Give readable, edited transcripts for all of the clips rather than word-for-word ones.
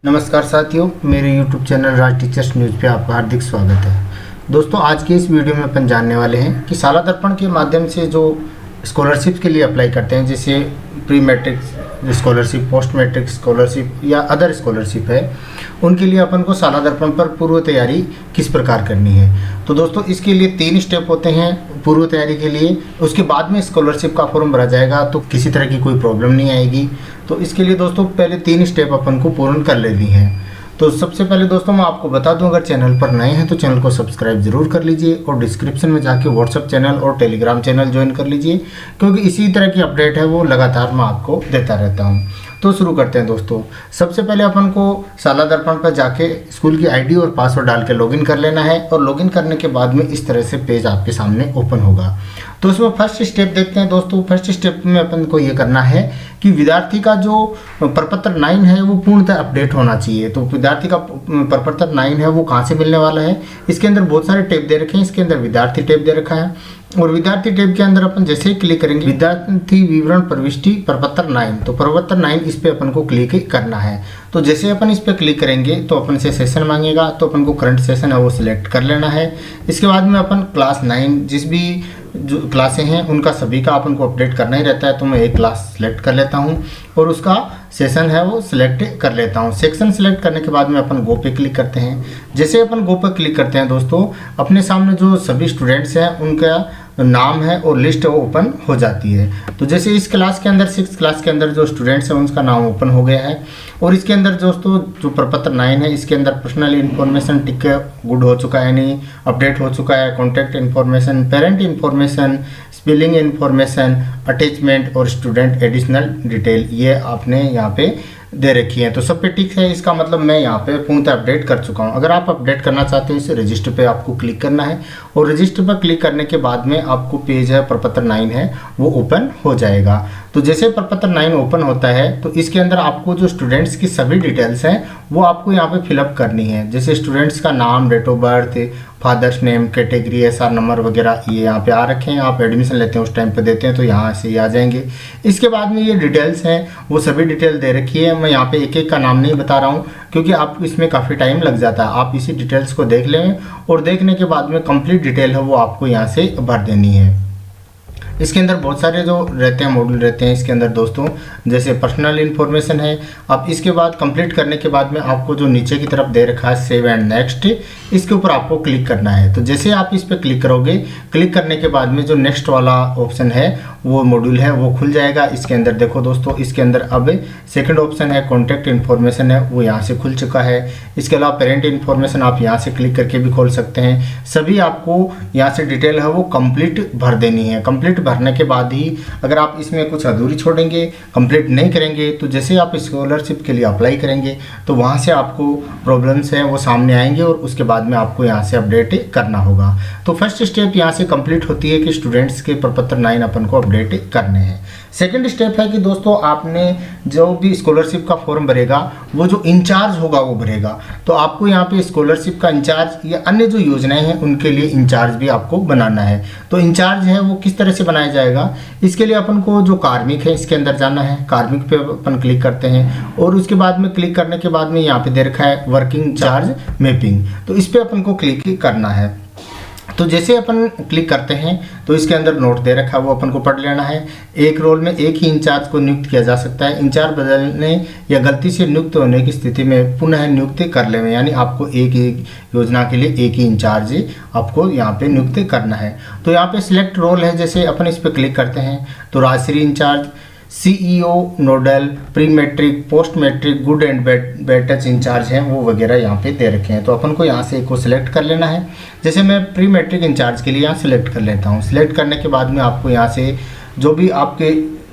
नमस्कार साथियों, मेरे YouTube चैनल राज टीचर्स न्यूज़ पे आपका हार्दिक स्वागत है। दोस्तों, आज के इस वीडियो में अपन जानने वाले हैं कि साला दर्पण के माध्यम से जो स्कॉलरशिप के लिए अप्लाई करते हैं, जैसे pre matric scholarship, post matric scholarship या अदर स्कॉलरशिप है, उनके लिए अपन को साला दर्पण पर पूर्व तैयारी किस प्रकार करनी है। तो दोस्तों, इसके लिए 3 स्टेप होते हैं पूर्व तैयारी के लिए। उसके बाद में स्कॉलरशिप का फॉर्म भरा जाएगा तो किसी तरह की कोई प्रॉब्लम नहीं आएगी। तो इसके लिए दोस्तों पहले 3 स्टेप अपन को पूर्ण कर लेनी है। तो सबसे पहले दोस्तों मैं आपको बता दूं, अगर चैनल पर नए हैं तो चैनल को सब्सक्राइब जरूर कर लीजिए और डिस्क्रिप्शन में जाके व्हाट्सएप चैनल और टेलीग्राम चैनल ज्वाइन कर लीजिए, क्योंकि इसी तरह की अपडेट है वो लगातार मैं आपको देता रहता हूं। तो शुरू करते हैं दोस्तों। सबसे पहले अपन को साला दर्पण पर जाके स्कूल की आईडी और पासवर्ड डाल के लॉगिन कर लेना है, और लॉगिन करने के बाद में इस तरह से पेज आपके सामने ओपन होगा। तो उसमें फर्स्ट स्टेप देखते हैं दोस्तों। फर्स्ट स्टेप में अपन को ये करना है कि विद्यार्थी का जो प्रपत्र 9 है वो पूर्णतः अपडेट होना चाहिए। तो विद्यार्थी का प्रपत्र 9 है वो कहाँ से मिलने वाला है, इसके अंदर बहुत सारे टैब दे रखे हैं। इसके अंदर विद्यार्थी टैब दे रखा है, और विद्यार्थी टैब के अंदर अपन जैसे ही क्लिक करेंगे विद्यार्थी विवरण प्रविष्टि प्रपत्र 9, तो प्रपत्र 9 इस पे अपन को क्लिक करना है। तो जैसे अपन इस पे क्लिक करेंगे तो अपन से सेशन मांगेगा, तो अपन को करंट सेशन है वो सिलेक्ट कर लेना है। इसके बाद में अपन क्लास 9 जिस भी जो क्लासें हैं उनका सभी का अपन को अपडेट करना ही रहता है, तो मैं एक क्लास सेलेक्ट कर लेता हूं और उसका सेशन है वो सिलेक्ट कर लेता हूं। सेक्शन सिलेक्ट करने के बाद में अपन गो पे क्लिक करते हैं। जैसे अपन गो पे क्लिक करते हैं दोस्तों, अपने सामने जो सभी स्टूडेंट्स हैं उनका नाम है और लिस्ट वो ओपन हो जाती है। तो जैसे इस क्लास के अंदर 6th क्लास के अंदर जो स्टूडेंट्स हैं उनका नाम ओपन हो गया है, और इसके अंदर दोस्तों जो प्रपत्र 9 है इसके अंदर पर्सनल इन्फॉर्मेशन टिक गुड हो चुका है, नहीं अपडेट हो चुका है, contact information, parent information, spelling information, attachment और स्टूडेंट एडिशनल डिटेल ये आपने यहाँ पे दे रखी है। तो सब पे टिक है, इसका मतलब मैं यहाँ पे पूर्णतः अपडेट कर चुका हूँ। अगर आप अपडेट करना चाहते हैं इसे रजिस्टर पे आपको क्लिक करना है, और रजिस्टर पर क्लिक करने के बाद में आपको पेज है प्रपत्र 9 है वो ओपन हो जाएगा। तो जैसे प्रपत्र 9 ओपन होता है तो इसके अंदर आपको जो स्टूडेंट्स की सभी डिटेल्स हैं वो आपको यहाँ पे फिलअप करनी है। जैसे स्टूडेंट्स का नाम, date of birth, father's name, category, SR number वगैरह ये यहाँ पे आ रखे हैं। आप एडमिशन लेते हैं उस टाइम पे देते हैं तो यहाँ से ही आ जाएंगे। इसके बाद में ये डिटेल्स हैं वो सभी डिटेल दे रखी है। मैं यहाँ पे एक एक का नाम नहीं बता रहा हूँ क्योंकि आपको इसमें काफ़ी टाइम लग जाता है। आप इसी डिटेल्स को देख लें और देखने के बाद में कंप्लीट डिटेल है वो आपको यहाँ से भर देनी है। इसके अंदर बहुत सारे जो रहते हैं मॉड्यूल रहते हैं इसके अंदर दोस्तों, जैसे पर्सनल इन्फॉर्मेशन है। अब इसके बाद कंप्लीट करने के बाद में आपको जो नीचे की तरफ दे रखा है सेव एंड नेक्स्ट, इसके ऊपर आपको क्लिक करना है। तो जैसे आप इस पर क्लिक करोगे, क्लिक करने के बाद में जो नेक्स्ट वाला ऑप्शन है वो मॉड्यूल है वो खुल जाएगा। इसके अंदर देखो दोस्तों, इसके अंदर अब सेकंड ऑप्शन है कॉन्टैक्ट इन्फॉर्मेशन है वो यहाँ से खुल चुका है। इसके अलावा पेरेंट इन्फॉर्मेशन आप यहाँ से क्लिक करके भी खोल सकते हैं। सभी आपको यहाँ से डिटेल है वो कंप्लीट भर देनी है। कंप्लीट भरने के बाद ही अगर आप इसमें कुछ अधूरी छोड़ेंगे, कंप्लीट नहीं करेंगे, तो जैसे आप स्कॉलरशिप के लिए अप्लाई करेंगे तो वहाँ से आपको प्रॉब्लम्स हैं वो सामने आएंगे, और उसके बाद में आपको यहाँ से अपडेट करना होगा। तो फर्स्ट स्टेप यहाँ से कंप्लीट होती है कि स्टूडेंट्स के प्रपत्र 9 अपन को अपडेट करने हैं। सेकंड स्टेप है कि दोस्तों आपने जो भी स्कॉलरशिप का फॉर्म भरेगा वो जो इंचार्ज होगा वो भरेगा। तो आपको यहाँ पे स्कॉलरशिप का इंचार्ज या अन्य जो योजनाएं हैं उनके लिए इंचार्ज भी आपको बनाना है। तो इंचार्ज है वो किस तरह से बनाया जाएगा, इसके लिए अपन को जो कार्मिक है इसके अंदर जाना है। कार्मिक पे अपन क्लिक करते हैं, और उसके बाद में क्लिक करने के बाद में यहाँ पे दे रखा है वर्किंग चार्ज मैपिंग, तो इस पे अपन को क्लिक करना है। तो जैसे अपन क्लिक करते हैं तो इसके अंदर नोट दे रखा है वो अपन को पढ़ लेना है। एक रोल में एक ही इंचार्ज को नियुक्त किया जा सकता है। इंचार्ज बदलने या गलती से नियुक्त होने की स्थिति में पुनः नियुक्त कर लें, यानी आपको एक योजना के लिए एक ही इंचार्ज आपको यहाँ पे नियुक्त करना है। तो यहाँ पे सिलेक्ट रोल है, जैसे अपन इस पर क्लिक करते हैं तो Rajshri incharge, CEO nodal, pre matric, post matric, good and bad touch incharge हैं वो वगैरह यहाँ पे दे रखे हैं। तो अपन को यहाँ से एक को सिलेक्ट कर लेना है। जैसे मैं प्री मैट्रिक इंचार्ज के लिए यहाँ सिलेक्ट कर लेता हूँ। सिलेक्ट करने के बाद में आपको यहाँ से जो भी आपके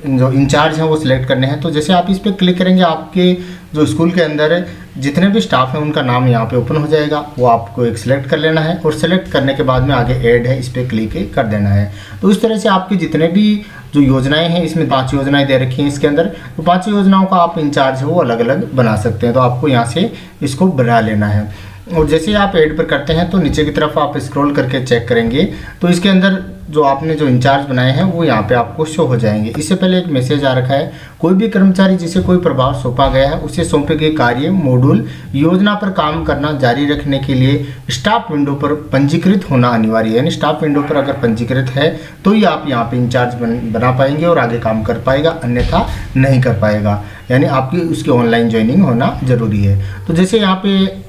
जो इंचार्ज हैं वो सिलेक्ट करने हैं। तो जैसे आप इस पर क्लिक करेंगे आपके जो स्कूल के अंदर जितने भी स्टाफ हैं उनका नाम यहाँ पे ओपन हो जाएगा, वो आपको एक सिलेक्ट कर लेना है, और सिलेक्ट करने के बाद में आगे ऐड है इस पर क्लिक कर देना है। तो इस तरह से आपके जितने भी जो योजनाएं हैं, इसमें 5 योजनाएं दे रखी हैं इसके अंदर, तो 5 योजनाओं का आप इंचार्ज है वो अलग अलग बना सकते हैं। तो आपको यहाँ से इसको बना लेना है। और जैसे आप ऐड पर करते हैं तो नीचे की तरफ आप स्क्रॉल करके चेक करेंगे तो इसके अंदर जो आपने जो इंचार्ज बनाए हैं वो यहाँ पे आपको शो हो जाएंगे। इससे पहले एक मैसेज आ रखा है, कोई भी कर्मचारी जिसे कोई प्रभाव सौंपा गया है उसे सौंपे गए कार्य, मॉड्यूल, योजना पर काम करना जारी रखने के लिए स्टाफ विंडो पर पंजीकृत होना अनिवार्य है। यानी स्टाफ विंडो पर अगर पंजीकृत है तो ही आप यहाँ पे इंचार्ज बना पाएंगे और आगे काम कर पाएगा, अन्यथा नहीं कर पाएगा। यानी आपकी उसकी ऑनलाइन ज्वाइनिंग होना जरूरी है। तो जैसे यहाँ पे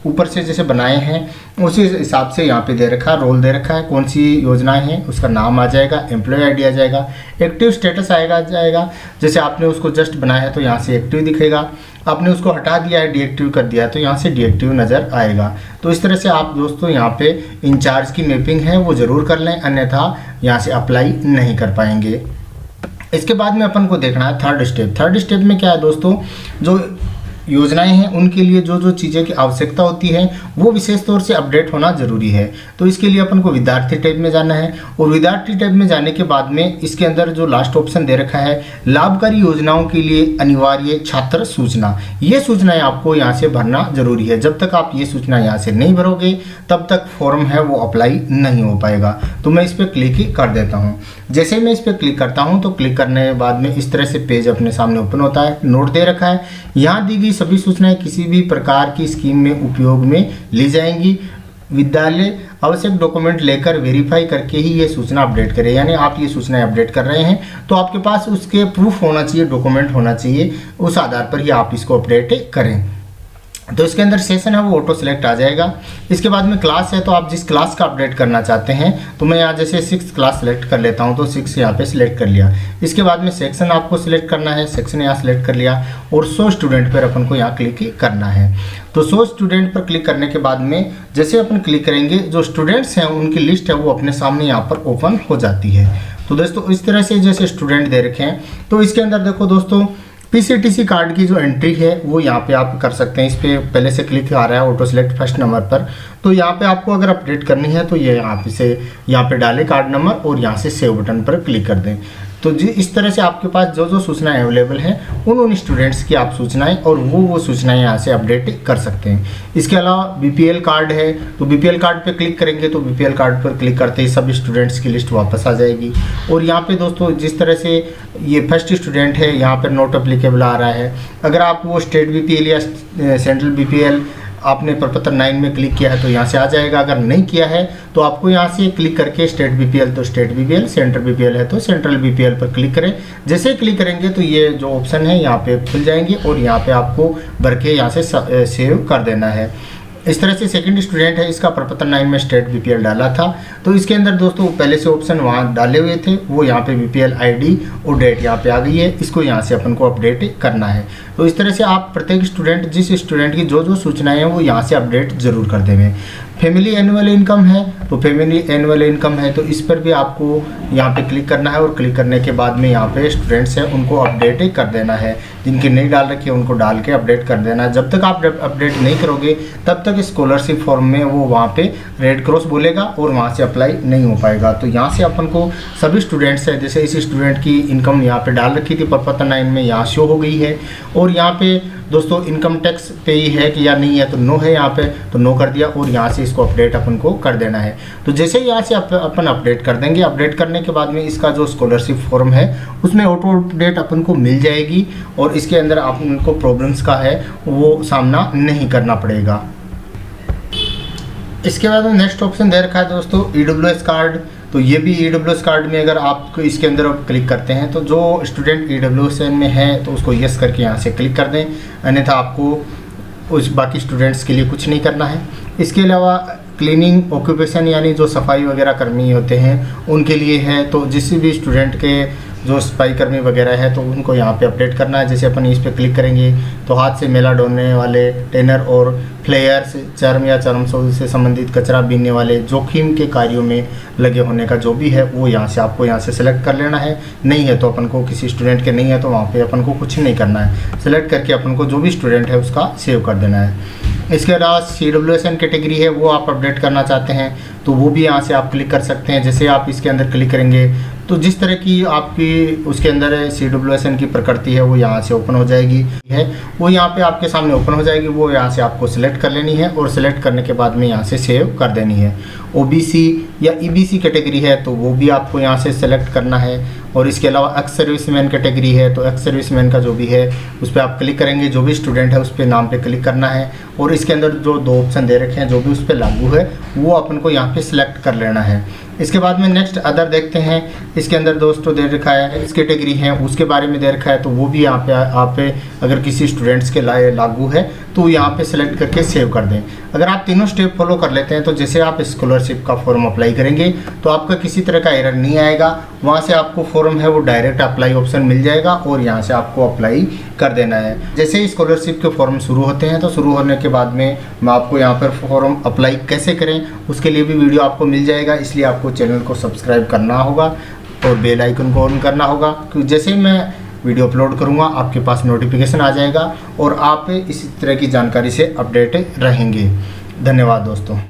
ऊपर से जैसे बनाए हैं उसी हिसाब से यहाँ पे दे रखा है, रोल दे रखा है, कौन सी योजनाएं हैं उसका नाम आ जाएगा, एम्प्लॉय आईडी आ जाएगा, एक्टिव स्टेटस जाएगा। जैसे आपने उसको जस्ट बनाया है तो यहाँ से एक्टिव दिखेगा, आपने उसको हटा दिया है, डीएक्टिव कर दिया है तो यहाँ से डीएक्टिव नज़र आएगा। तो इस तरह से आप दोस्तों यहाँ पे इंचार्ज की मैपिंग है वो ज़रूर कर लें, अन्यथा यहाँ से अप्लाई नहीं कर पाएंगे। इसके बाद में अपन को देखना है थर्ड स्टेप। थर्ड स्टेप में क्या है दोस्तों, जो योजनाएं हैं उनके लिए जो जो चीज़ें की आवश्यकता होती है वो विशेष तौर से अपडेट होना जरूरी है। तो इसके लिए अपन को विद्यार्थी टैब में जाना है और विद्यार्थी टैब में जाने के बाद में इसके अंदर जो लास्ट ऑप्शन दे रखा है, लाभकारी योजनाओं के लिए अनिवार्य छात्र सूचना, ये सूचनाएं आपको यहाँ से भरना जरूरी है। जब तक आप ये सूचना यहाँ से नहीं भरोगे तब तक फॉर्म है वो अप्लाई नहीं हो पाएगा। तो मैं इस पर क्लिक ही कर देता हूँ। जैसे मैं इस पर क्लिक करता हूँ तो क्लिक करने के बाद में इस तरह से पेज अपने सामने ओपन होता है। नोट दे रखा है, यहाँ दी गई सभी सूचनाएं किसी भी प्रकार की स्कीम में उपयोग में ली जाएंगी। विद्यालय आवश्यक डॉक्यूमेंट लेकर वेरीफाई करके ही ये सूचना अपडेट करें। यानी आप ये सूचनाएं अपडेट कर रहे हैं तो आपके पास उसके प्रूफ होना चाहिए, डॉक्यूमेंट होना चाहिए, उस आधार पर ही आप इसको अपडेट करें। तो इसके अंदर सेशन है वो ऑटो सेलेक्ट आ जाएगा। इसके बाद में क्लास है तो आप जिस क्लास का अपडेट करना चाहते हैं, तो मैं यहाँ जैसे 6th क्लास सेलेक्ट कर लेता हूँ तो 6 यहाँ पे सिलेक्ट कर लिया। इसके बाद में सेक्शन आपको सिलेक्ट करना है, सेक्शन यहाँ सेलेक्ट कर लिया और 100 स्टूडेंट पर अपन को यहाँ क्लिक करना है। तो 100 स्टूडेंट पर क्लिक करने के बाद में जैसे अपन क्लिक करेंगे जो स्टूडेंट्स हैं उनकी लिस्ट है वो अपने सामने यहाँ पर ओपन हो जाती है। तो दोस्तों इस तरह से जैसे स्टूडेंट दे रखे हैं तो इसके अंदर देखो दोस्तों पीसीटीसी कार्ड की जो एंट्री है वो यहाँ पे आप कर सकते हैं। इस पर पहले से क्लिक आ रहा है ऑटो सेलेक्ट फर्स्ट नंबर पर, तो यहाँ पे आपको अगर अपडेट करनी है तो ये आप इसे यहाँ पे डालें कार्ड नंबर और यहाँ से सेव बटन पर क्लिक कर दें। तो जी इस तरह से आपके पास जो जो सूचनाएं अवेलेबल हैं उन स्टूडेंट्स की आप सूचनाएं और वो सूचनाएं यहाँ से अपडेट कर सकते हैं। इसके अलावा बीपीएल कार्ड है तो बीपीएल कार्ड पे क्लिक करेंगे तो बीपीएल कार्ड पर क्लिक करते ही सभी स्टूडेंट्स की लिस्ट वापस आ जाएगी। और यहाँ पे दोस्तों जिस तरह से ये फर्स्ट स्टूडेंट है यहाँ पर नॉट अप्लीकेबल आ रहा है, अगर आप वो स्टेट बीपीएल या सेंट्रल बीपीएल आपने प्रपत्र 9 में क्लिक किया है तो यहाँ से आ जाएगा। अगर नहीं किया है तो आपको यहाँ से क्लिक करके स्टेट बीपीएल तो स्टेट बीपीएल, सेंट्रल बीपीएल है तो सेंट्रल बीपीएल पर क्लिक करें। जैसे क्लिक करेंगे तो ये जो ऑप्शन है यहाँ पे खुल जाएंगे और यहाँ पे आपको भर के यहाँ से सेव कर देना है। इस तरह से सेकंड स्टूडेंट है, इसका प्रपत्र 9 में स्टेट बीपीएल डाला था तो इसके अंदर दोस्तों पहले से ऑप्शन वहाँ डाले हुए थे, वो यहाँ पे बीपीएल आईडी और डेट यहाँ पे आ गई है, इसको यहाँ से अपन को अपडेट करना है। तो इस तरह से आप प्रत्येक स्टूडेंट जिस स्टूडेंट की जो जो सूचनाएं हैं वो यहाँ से अपडेट जरूर कर देंगे। फैमिली एनुअल इनकम है तो फैमिली एनुअल इनकम है तो इस पर भी आपको यहाँ पे क्लिक करना है और क्लिक करने के बाद में यहाँ पे स्टूडेंट्स हैं उनको अपडेट कर देना है। जिनकी नहीं डाल रखी है उनको डाल के अपडेट कर देना है। जब तक आप अपडेट नहीं करोगे तब तक स्कॉलरशिप फॉर्म में वो वहाँ पे रेड क्रॉस बोलेगा और वहाँ से अप्लाई नहीं हो पाएगा। तो यहाँ से अपन को सभी स्टूडेंट्स हैं, जैसे इस स्टूडेंट की इनकम यहाँ पे डाल रखी थी प्रपत्र 9 में, यहाँ शो हो गई है। और यहाँ पे दोस्तों इनकम टैक्स पे ही है कि या नहीं है तो नो है, यहाँ पे तो नो कर दिया और यहाँ से इसको अपडेट अपन को कर देना है। तो जैसे यहाँ से अपन अपडेट कर देंगे, अपडेट करने के बाद में इसका जो स्कॉलरशिप फॉर्म है उसमें ऑटो अपडेट अपन को मिल जाएगी और इसके अंदर आपको प्रॉब्लम्स का है वो सामना नहीं करना पड़ेगा। इसके बाद में नेक्स्ट ऑप्शन दे रखा है दोस्तों ईडब्ल्यूएस कार्ड। तो ये भी ईडब्ल्यूएस कार्ड में अगर आप इसके अंदर क्लिक करते हैं तो जो स्टूडेंट ईडब्ल्यूएस में है तो उसको यस करके यहाँ से क्लिक कर दें, अन्यथा आपको उस बाकी स्टूडेंट्स के लिए कुछ नहीं करना है। इसके अलावा क्लीनिंग ऑक्यूपेशन यानी जो सफाई वगैरह कर्मी होते हैं उनके लिए है, तो जिस भी स्टूडेंट के जो सफाई कर्मी वगैरह है तो उनको यहाँ पे अपडेट करना है। जैसे अपन इस पर क्लिक करेंगे तो हाथ से मेला ढोने वाले टेनर और फ्लेयर्स, चर्म या चर्म से संबंधित कचरा बीनने वाले जोखिम के कार्यों में लगे होने का जो भी है वो यहाँ से आपको यहाँ से सेलेक्ट कर लेना है। नहीं है तो अपन को किसी स्टूडेंट के नहीं है तो वहाँ पे अपन को कुछ नहीं करना है, सेलेक्ट करके अपन को जो भी स्टूडेंट है उसका सेव कर देना है। इसके अलावा CWSN कैटेगरी है वो आप अपडेट करना चाहते हैं तो वो भी यहाँ से आप क्लिक कर सकते हैं। जैसे आप इसके अंदर क्लिक करेंगे तो जिस तरह की आपकी उसके अंदर CWSN की प्रकृति है वो यहाँ से ओपन हो जाएगी है, वो यहाँ पे आपके सामने ओपन हो जाएगी। वो यहाँ से आपको सिलेक्ट कर लेनी है और सिलेक्ट करने के बाद में यहाँ से सेव कर देनी है। OBC या EBC कैटेगरी है तो वो भी आपको यहाँ से सेलेक्ट करना है। और इसके अलावा एक्स सर्विसमैन कैटेगरी है तो एक्स सर्विसमैन का जो भी है उस पर आप क्लिक करेंगे, जो भी स्टूडेंट है उस पर नाम पे क्लिक करना है और इसके अंदर जो 2 ऑप्शन दे रखे हैं जो भी उस पर लागू है वो अपन को यहाँ पे सिलेक्ट कर लेना है। इसके बाद में नेक्स्ट अदर देखते हैं। इसके अंदर दोस्तों दे रखा है इस कैटेगरी है उसके बारे में दे रखा है तो वो भी यहाँ पे आप अगर किसी स्टूडेंट्स के लिए लागू है तो यहाँ पे सेलेक्ट करके सेव कर दें। अगर आप तीनों स्टेप फॉलो कर लेते हैं तो जैसे आप स्कॉलरशिप का फॉर्म अप्लाई करेंगे तो आपका किसी तरह का एरर नहीं आएगा। वहाँ से आपको फॉर्म है वो डायरेक्ट अप्लाई ऑप्शन मिल जाएगा और यहाँ से आपको अप्लाई कर देना है। जैसे ही स्कॉलरशिप के फॉर्म शुरू होते हैं तो शुरू होने के बाद में मैं आपको यहाँ पर फॉर्म अप्लाई कैसे करें उसके लिए भी वीडियो आपको मिल जाएगा। इसलिए आपको चैनल को सब्सक्राइब करना होगा और बेल आइकन को ऑन करना होगा, क्योंकि जैसे ही मैं वीडियो अपलोड करूँगा आपके पास नोटिफिकेशन आ जाएगा और आप इसी तरह की जानकारी से अपडेट रहेंगे। धन्यवाद दोस्तों।